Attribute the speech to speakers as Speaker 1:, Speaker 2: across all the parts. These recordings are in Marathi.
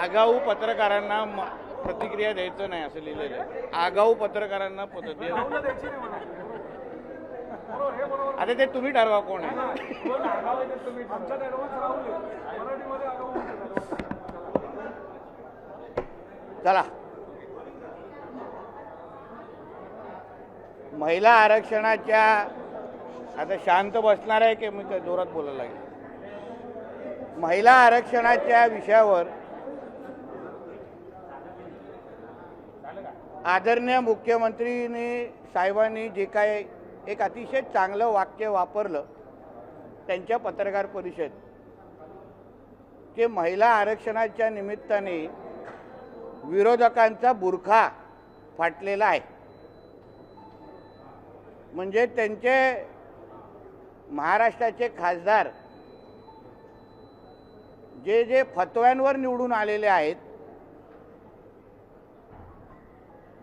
Speaker 1: आगाऊ पत्रकारांना प्रतिक्रिया द्यायचं नाही असं लिहिलेलं आहे. आगाऊ पत्रकारांना आता ते तुम्ही ठरवा कोण आहे. चला, महिला आरक्षणाच्या आता शांत बसणार आहे की मी जोरात बोलायला लागेल. महिला आरक्षणाच्या विषयावर आदरणीय मुख्यमंत्री साहेबांनी जे काय एक अतिशय चांगलं वाक्य वापरलं त्यांच्या पत्रकार परिषदेत, की महिला आरक्षणाच्या निमित्ताने विरोधकांचा बुरखा फाटलेला आहे. म्हणजे त्यांचे महाराष्ट्राचे खासदार जे जे फतव्यांवर निवडून आलेले आहेत,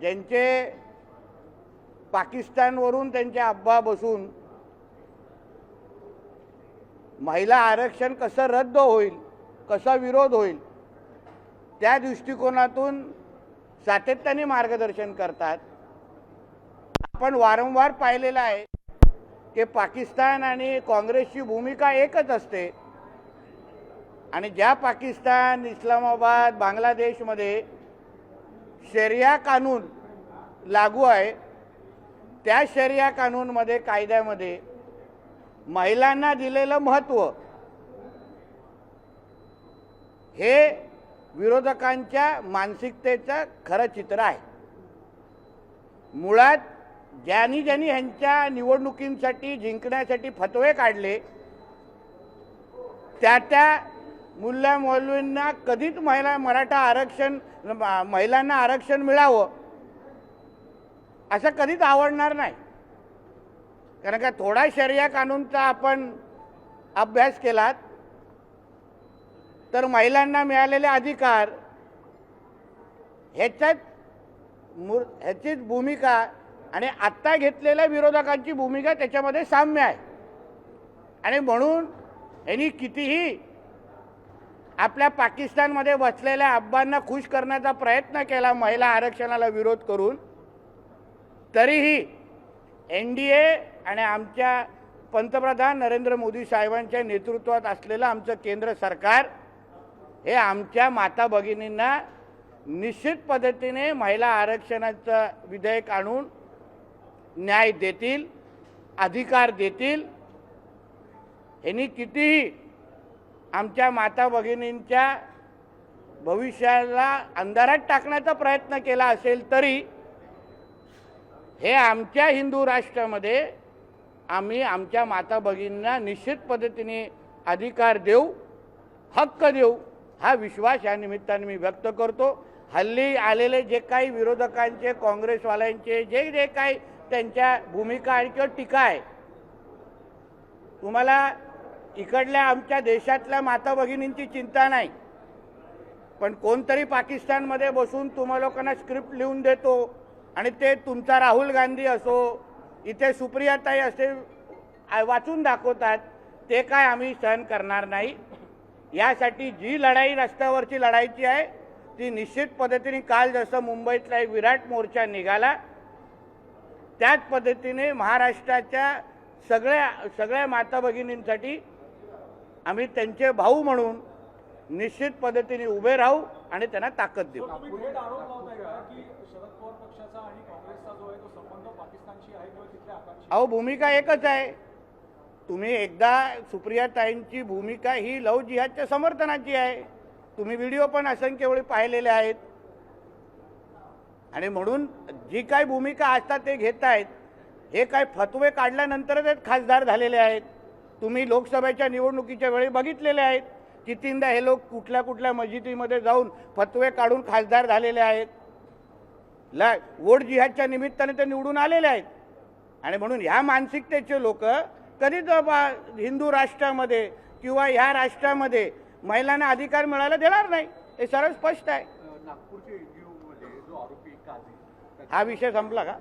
Speaker 1: ज्यांचे पाकिस्तानवरून त्यांचे अब्बा बसून महिला आरक्षण कसं रद्द होईल, कसा विरोध होईल, त्या दृष्टिकोनातून सातत्याने मार्गदर्शन करतात. आपण वारंवार पाहिलेलं आहे की पाकिस्तान आणि काँग्रेसची भूमिका एकच असते आणि ज्या पाकिस्तान, इस्लामाबाद, बांगलादेशमध्ये शरिया कानून लागू आहे, त्या शरिया कानूनमध्ये, कायद्यामध्ये महिलांना दिलेलं महत्त्व हे विरोधकांच्या मानसिकतेचं खरं चित्र आहे. मुळात ज्यांनी ह्यांच्या निवडणुकींसाठी जिंकण्यासाठी फतवे काढले, त्या मुल्ला मौलवींना कधीच महिलांना आरक्षण मिळावं असं कधीच आवडणार नाही. कारण का थोडा शरिया कानूनचा आपण अभ्यास केलात तर महिलांना मिळालेले अधिकार ह्याचीच भूमिका आणि आत्ता घेतलेल्या विरोधकांची भूमिका त्याच्यामध्ये साम्य आहे. आणि म्हणून यांनी कितीही आपल्या पाकिस्तानमध्ये बसलेल्या अब्बांना खुश करण्याचा प्रयत्न केला महिला आरक्षणाला विरोध करून, तरीही NDA आणि आमच्या पंतप्रधान नरेंद्र मोदी साहेबांच्या नेतृत्वात असलेलं आमचं केंद्र सरकार हे आमच्या माता भगिनींना निश्चित पद्धतीने महिला आरक्षणाचं विधेयक आणून न्याय देतील, अधिकार देतील. यांनी कितीही आमच्या माता भगिनींच्या भविष्याला अंधारात टाकण्याचा प्रयत्न केला असेल तरी हे आमच्या हिंदू राष्ट्रामध्ये आम्ही आमच्या माता भगिनींना निश्चित पद्धतीने अधिकार देऊ, हक्क देऊ, हा विश्वास या निमित्ताने मी व्यक्त करतो. हल्ली आलेले जे काही विरोधकांचे, काँग्रेसवाल्यांचे जे जे काही त्यांच्या भूमिका आणि किंवा टीका आहे, तुम्हाला इकडल्या आमच्या देशातल्या माता भगिनींची चिंता नाही, पण कोणतरी पाकिस्तानमध्ये बसून तुम्हा लोकांना स्क्रिप्ट लिहून देतो आणि ते तुमचा राहुल गांधी असो, इथे सुप्रियाताई असे वाचून दाखवतात, ते काय आम्ही सहन करणार नाही. यासाठी जी लढाई रस्त्यावरची लढायची आहे ती निश्चित पद्धतीने काल जसं मुंबईतला एक विराट मोर्चा निघाला त्याच पद्धतीने महाराष्ट्राच्या सगळ्या माता भगिनींसाठी आम्ही त्यांचे भाऊ म्हणून निश्चित पद्धतीने उभे राहू आणि त्यांना ताकद देऊ. अहो, भूमिका एकच आहे. तुम्ही एकदा सुप्रियाताईंची भूमिका ही लव जिहादच्या समर्थनाची आहे. तुम्ही व्हिडिओ पण असंख्य वेळी पाहिलेले आहेत आणि म्हणून जी काय भूमिका आता ते घेत आहेत, हे काय फतवे काढल्यानंतरच खासदार झालेले आहेत. तुम्ही लोकसभेच्या निवडणुकीच्या वेळी बघितलेले आहेत कितींदा हे लोक कुठल्या कुठल्या मस्जिदीमध्ये जाऊन फतवे काढून खासदार झालेले आहेत. वोट जिहादच्या निमित्ताने ते निवडून आलेले आहेत आणि म्हणून ह्या मानसिकतेचे लोक कधीच हिंदू राष्ट्रामध्ये किंवा ह्या राष्ट्रामध्ये महिलांना अधिकार मिळायला देणार नाही. हे सरळ स्पष्ट आहे. हा विषय संपला का?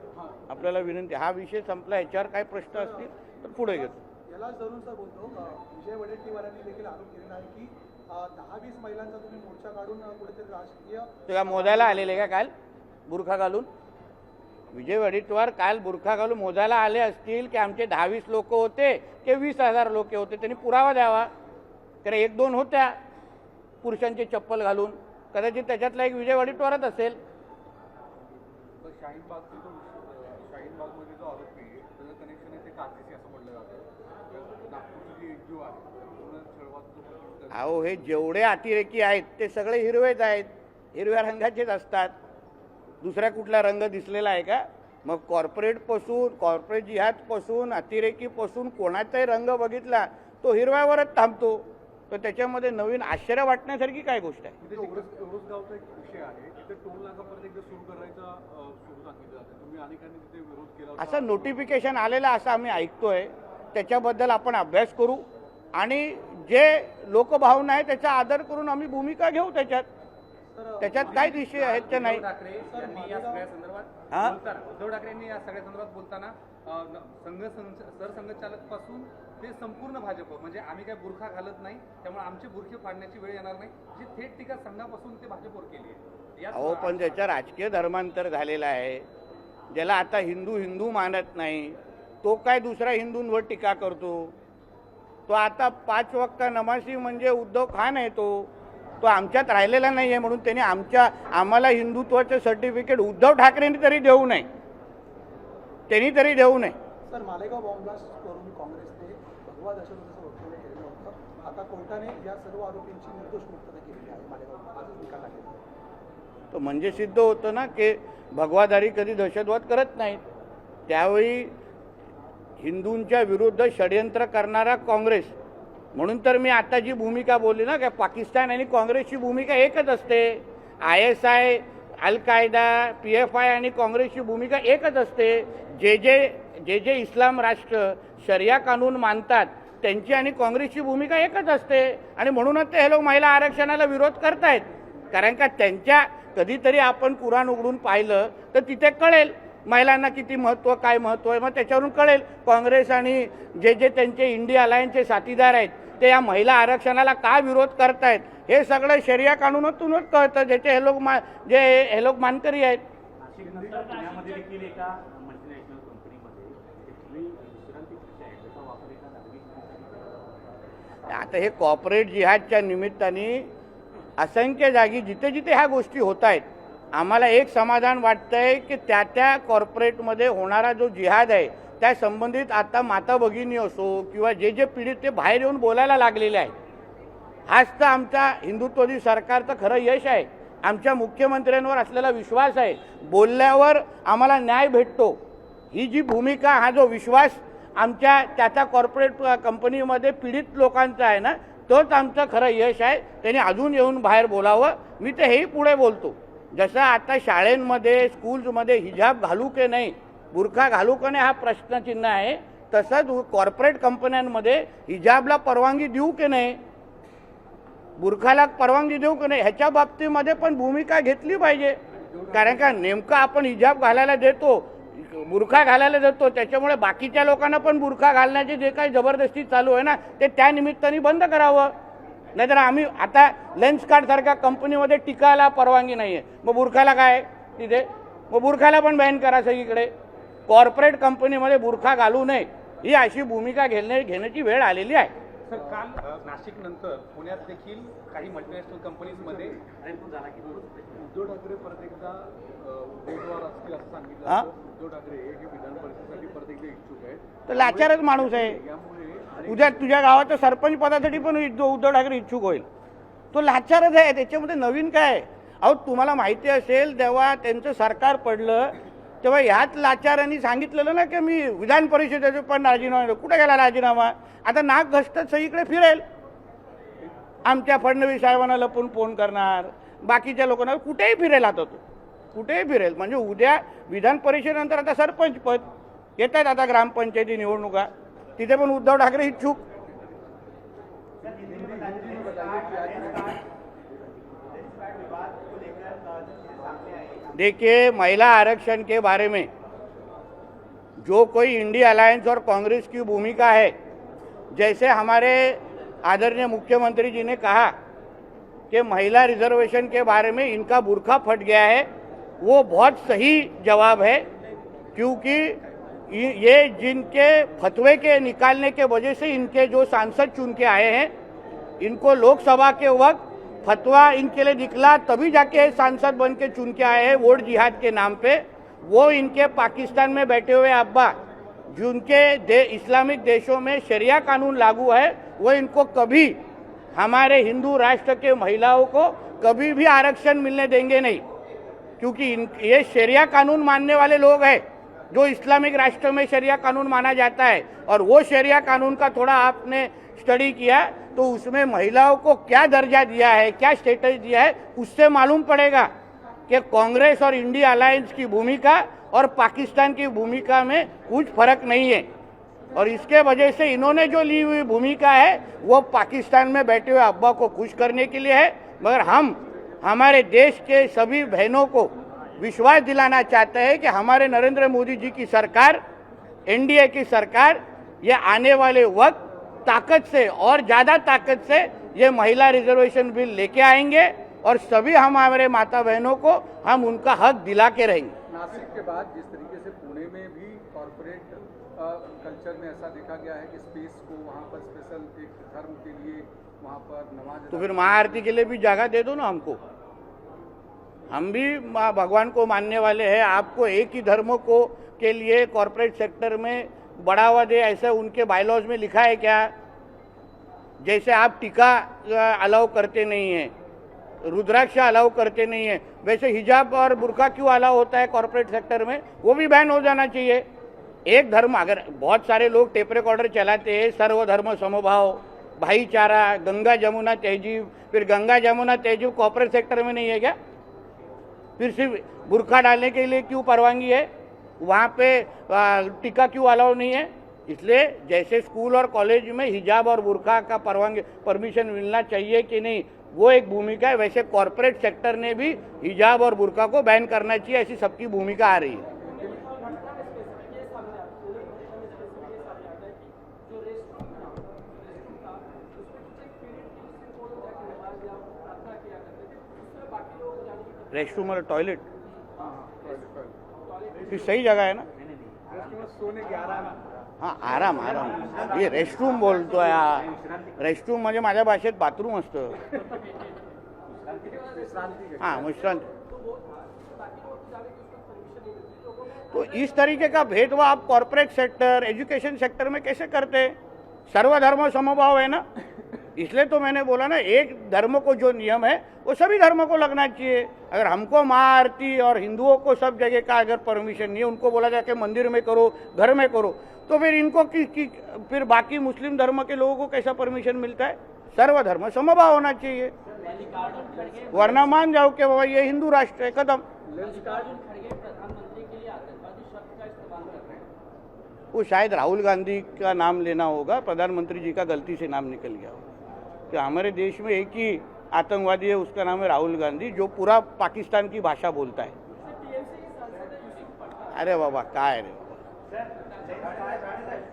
Speaker 1: आपल्याला विनंती, हा विषय संपला. याच्यावर काय प्रश्न असतील तर पुढे घेतो.
Speaker 2: याला जरूर सर बोलतो, विजय वडेट्टीवारांनी देखील आरोप केलेला आहे की 10-20 महिलांचा तुम्ही मोर्चा काढून कुठेतरी राजकीय
Speaker 1: तुला मोजायला आलेले का काल बुरखा घालून? विजय वडेट्टीवार काल बुरखा घालून मोजायला आले असतील की आमचे 10-20 लोक होते की 20,000 लोक होते, त्यांनी पुरावा द्यावा. तर 1-2 होत्या पुरुषांचे चप्पल घालून, कदाचित त्याच्यातला एक विजय वडेट्टीवारच असेल.
Speaker 3: शाहीनबागमध्ये जो आरोपी आहे त्याचं कनेक्शन आहे ते काचेशी असं म्हटलं जातं. नागपूरची जी एकजूव आहे पूर्ण छळवाचं
Speaker 1: अहो हे जेवढे अतिरेकी आहेत ते सगळे हिरवेच आहेत, हिरव्या रंगाचेच असतात. दुसरा कुठला रंग दिसलेला आहे का? मग कॉर्पोरेट जिहादपासून अतिरेकीपासून कोणाचाही रंग बघितला तो हिरव्यावरच थांबतो. तर त्याच्यामध्ये नवीन आश्चर्य वाटण्यासारखी काय गोष्ट आहे?
Speaker 3: गावचा एक विषय आहे तिथे टोल नाका परत एकदा सुरू करायचा सुरू सांगितलं जातं. तुम्ही अनेकांनी तिथे विरोध केला होता.
Speaker 1: असं नोटिफिकेशन आलेलं असं आम्ही ऐकतोय, त्याच्याबद्दल आपण अभ्यास करू आणि जे लोकभावना आहे त्याचा आदर करून आम्ही भूमिका घेऊ. त्याच्यात काय विषय आहेत ते नाही.
Speaker 4: उद्धव ठाकरेंनी या सगळ्या संदर्भात बोलताना सरसंघचालक पासून ते संपूर्ण भाजप म्हणजे आम्ही काय बुरखा घालत नाही त्यामुळे आमचे बुरखे फाडण्याची वेळ येणार नाही, जी थेट टीका संघापासून ते भाजपवर केली आहे.
Speaker 1: अहो पण त्याचा राजकीय धर्मांतर झालेला आहे. ज्याला आता हिंदू मानत नाही तो काय दुसऱ्या हिंदूंवर टीका करतो? तो आता 5 वक्त नमाजी म्हणजे उद्धव खान आहे. तो आमच्यात राहिलेला नाही आहे म्हणून त्यांनी आम्हाला हिंदुत्वाचं सर्टिफिकेट उद्धव ठाकरेंनी तरी देऊ नये.
Speaker 2: सर, मालेगाव बॉम्ब ब्लास्ट करून काँग्रेसने भगवा दहशतवादाचं वक्तव्य केलेलं होतं. आता कोर्टाने या सर्व आरोपींची निर्दोष मुक्तता केलेली आहे. मालेगाव आजच निकाल लागेल.
Speaker 1: तो म्हणजे सिद्ध होतं ना की भगवादारी कधी दहशतवाद करत नाहीत. त्यावेळी हिंदूंच्या विरुद्ध षडयंत्र करणारा काँग्रेस, म्हणून तर मी आता जी भूमिका बोलली ना की पाकिस्तान आणि काँग्रेसची भूमिका एकच असते. ISI, अल कायदा, PFI आणि काँग्रेसची भूमिका एकच असते. जे इस्लाम राष्ट्र शरिया कानून मानतात त्यांची आणि काँग्रेसची भूमिका एकच असते. आणि म्हणूनच ते हे लोक महिला आरक्षणाला विरोध करतायत. कारण का त्यांच्या कधीतरी आपण कुराण उघडून पाहिलं तर तिथे कळेल महिलांना किती महत्त्व, काय महत्त्व आहे. मग त्याच्यावरून कळेल काँग्रेस आणि जे त्यांचे इंडिया अलायन्सचे साथीदार आहेत ते या महिला आरक्षणाला का विरोध करतायत हे सगळं शरिया कानूनातूनच कळतं, ज्याचे हे लोक मानकरी आहेत.
Speaker 5: पुण्यामध्ये देखील एका मल्टीनॅशनल कंपनीमध्ये विश्रांती कक्ष आहे त्याचा वापर एका नागरिक.
Speaker 1: आता हे कॉर्पोरेट जिहादच्या निमित्ताने असंख्य जागी जिथे जिथे ह्या गोष्टी होत आहेत आम्हाला एक समाधान वाटतंय की त्या कॉर्पोरेटमध्ये होणारा जो जिहाद आहे त्या संबंधित आता माता भगिनी असो किंवा जे पीडित ते बाहेर येऊन बोलायला लागलेले आहेत. हाच तर आमच्या हिंदुत्ववादी सरकारचं खरं यश आहे. आमच्या मुख्यमंत्र्यांवर असलेला विश्वास आहे. बोलल्यावर आम्हाला न्याय भेटतो. ही जी भूमिका, हा जो विश्वास आमच्या त्या कॉर्पोरेट कंपनीमध्ये पीडित लोकांचा आहे ना, तोच आमचं खरं यश आहे. त्यांनी अजून येऊन बाहेर बोलावं. मी तर हेही पुढे बोलतो, जसं आता शाळेंमध्ये स्कूल्समध्ये हिजाब घालू की नाही, बुरखा घालू की नाही हा प्रश्नचिन्ह आहे, तसंच कॉर्पोरेट कंपन्यांमध्ये हिजाबला परवानगी देऊ की नाही, बुरखाला परवानगी देऊ की नाही, ह्याच्या बाबतीमध्ये पण भूमिका घेतली पाहिजे. कारण का नेमकं आपण हिजाब घालायला देतो, बुरखा घालायला देतो, त्याच्यामुळे बाकीच्या लोकांना पण बुरखा घालण्याची जे काही जबरदस्ती चालू आहे ना ते त्या निमित्ताने बंद करावं. नाहीतर आम्ही आता लेन्सकार्ट सारख्या कंपनीमध्ये टिकायला परवानगी नाही आहे, मग बुरखाला काय तिथे, मग बुरखाला पण बॅन करा सगळीकडे. कॉर्पोरेट कंपनीमध्ये बुरखा घालू नये ही अशी भूमिका घेण्याची वेळ आलेली आहे.
Speaker 4: सर, काल नाशिक नंतर पुण्यात देखील काही मल्टीनॅशनल कंपनीजमध्ये
Speaker 3: झाला की उद्धव ठाकरे परत एकदा उमेदवार असतील असं सांगितलं. उद्धव ठाकरे हे विधान परिषदेसाठी परत एकदा इच्छुक आहेत.
Speaker 1: तर लाचारच माणूस आहे. उद्या तुझ्या गावाच्या सरपंच पदासाठी पण उद्धव ठाकरे इच्छुक होईल. तो लाचारच आहे. त्याच्यामध्ये नवीन काय? अहो तुम्हाला माहिती असेल जेव्हा त्यांचं सरकार पडलं तेव्हा ह्याच लाचारांनी सांगितलेलं ना की मी विधान परिषदेचे पण राजीनामा. कुठे गेला राजीनामा? आता नाक घसटत सगळीकडे फिरेल. आमच्या फडणवीस साहेबांना लपून फोन करणार, बाकीच्या लोकांना कुठेही फिरेल. आता तो कुठेही फिरेल. म्हणजे उद्या विधान परिषदेनंतर आता सरपंच पद येत आहेत, आता ग्रामपंचायती निवडणुका, तिथे पण उद्धव ठाकरे इच्छुक. देखिए, महिला आरक्षण के बारे में जो कोई इंडिया अलायंस और कांग्रेस की भूमिका है, जैसे हमारे आदरणीय मुख्यमंत्री जी ने कहा कि महिला रिजर्वेशन के बारे में इनका बुरखा फट गया है, वो बहुत सही जवाब है, क्योंकि ये जिनके फतवे के निकालने के वजह से इनके जो सांसद चुन के आए हैं, इनको लोकसभा के वक्त फतवा इनके लिए निकला तभी जाके सांसद बन के चुन के आए हैं वोट जिहाद के नाम पे। वो इनके पाकिस्तान में बैठे हुए अब्बा जिनके इस्लामिक देशों में शरिया कानून लागू है, वो इनको कभी हमारे हिंदू राष्ट्र के महिलाओं को कभी भी आरक्षण मिलने देंगे नहीं, क्योंकि ये शरिया कानून मानने वाले लोग हैं। जो इस्लामिक राष्ट्र में शरिया कानून माना जाता है, और वो शरिया कानून का थोड़ा आपने स्टडी किया तो उसमें महिलाओं को क्या दर्जा दिया है, क्या स्टेटस दिया है, उससे मालूम पड़ेगा कि कांग्रेस और इंडिया अलायंस की भूमिका और पाकिस्तान की भूमिका में कुछ फर्क नहीं है। और इसके वजह से इन्होंने जो ली हुई भूमिका है वो पाकिस्तान में बैठे हुए अब्बा को खुश करने के लिए है, मगर हम हमारे देश के सभी बहनों को विश्वास दिलाना चाहते हैं कि हमारे नरेंद्र मोदी जी की सरकार, एनडीए की सरकार, ये आने वाले वक्त ताकत से और ज़्यादा ताकत से ये महिला रिजर्वेशन बिल लेके आएंगे और सभी हमारे माता बहनों को हम उनका हक दिला के रहेंगे।
Speaker 3: नासिक के बाद जिस तरीके से पुणे में भी कॉरपोरेट कल्चर में ऐसा देखा गया है कि स्पेस को वहाँ पर स्पेशल एक धर्म के लिए वहाँ पर नमाज,
Speaker 1: तो फिर महाआरती के लिए भी जगह दे दो ना हमको। हम भी भगवान को मानने वाले हैं। आपको एक ही धर्म को के लिए कॉरपोरेट सेक्टर में बढ़ावा दे ऐसा उनके बायलॉज में लिखा है क्या? जैसे आप टीका अलाउ करते नहीं हैं, रुद्राक्ष अलाउ करते नहीं है, वैसे हिजाब और बुर्का क्यों अलाउ होता है कॉरपोरेट सेक्टर में? वो भी बैन हो जाना चाहिए। एक धर्म, अगर बहुत सारे लोग टेप रिकॉर्डर चलाते हैं, सर्वधर्म समभाव, भाईचारा, गंगा जमुना तहजीब, फिर गंगा जमुना तहजीब कॉरपोरेट सेक्टर में नहीं है क्या? फिर सिर्फ बुर्का डालने के लिए क्यों परवानगी है? वहाँ पे टीका क्यों अलाउ नहीं है? इसलिए जैसे स्कूल और कॉलेज में हिजाब और बुर्का का परमिशन मिलना चाहिए कि नहीं, वो एक भूमिका है, वैसे कॉरपोरेट सेक्टर ने भी हिजाब और बुर्का को बैन करना चाहिए, ऐसी सबकी भूमिका आ रही है। रेस्टरूम और टॉयलेट फिर सही जगह है ना?
Speaker 3: सोने 11
Speaker 1: हाँ, आराम आराम, ये रेस्टरूम बोलतो यार। रेस्टरूम म्हणजे माझ्या भाषेत बाथरूम असतं। हाँ, विश्रांति। तो इस तरीके का भेदभाव आप कॉरपोरेट सेक्टर, एजुकेशन सेक्टर में कैसे करते हैं? सर्वधर्म समभाव है ना, इसलिए तो मैंने बोला ना, एक धर्म को जो नियम है वो सभी धर्मों को लगना चाहिए। अगर हमको महाआरती और हिंदुओं को सब जगह का अगर परमिशन नहीं है, उनको बोला जाए कि मंदिर में करो, घर में करो, तो फिर इनको फिर बाकी मुस्लिम धर्म के लोगों को कैसा परमिशन मिलता है? सर्वधर्म समभाव होना चाहिए, वरना मान जाओ कि बाबा ये हिंदू राष्ट्र है, खत्म। वो शायद राहुल गांधी का नाम लेना होगा, प्रधानमंत्री जी का गलती से नाम निकल गया होगा। कि हमारे देश में एक ही आतंकवादी है, उसका नाम है राहुल गांधी, जो पूरा पाकिस्तान की भाषा बोलता है। अरे बाबा काय रे,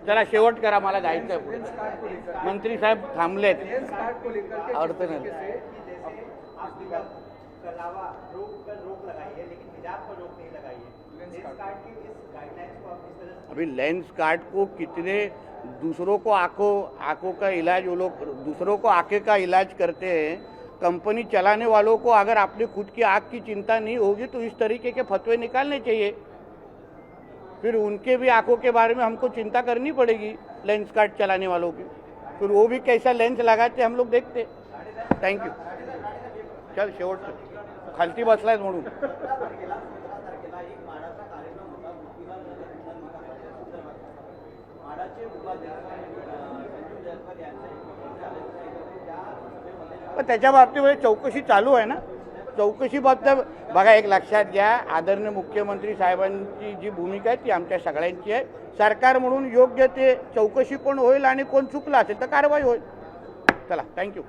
Speaker 1: चला शेवट करा, मला जायचं आहे। मंत्री साहेब थांबलेत, अर्थ नाही। अभी लेंस कार्ड को कितने दूसरों को आंखों का इलाज, वो लोग दूसरों को आंखें का इलाज करते हैं। कंपनी चलाने वालों को अगर अपनी खुद की आंख की चिंता नहीं होगी तो इस तरीके के फतवे निकालने चाहिए। फिर उनके भी आंखों के बारे में हमको चिंता करनी पड़ेगी, लेंस कार्ड चलाने वालों की। फिर वो भी कैसा लेंस लगाते हम लोग देखते। Thank you. चल शेवट खालती बसलायच म्हणून। पण त्याच्या बाबतीमध्ये चौकशी चालू आहे ना। चौकशी बाबत बघा, एक लक्षात घ्या, आदरणीय मुख्यमंत्री साहेबांची जी भूमिका आहे ती आमच्या सगळ्यांची आहे। सरकार म्हणून योग्य ते चौकशी पण होईल आणि कोण चुकला असेल तर कारवाई होईल। चला, थँक्यू।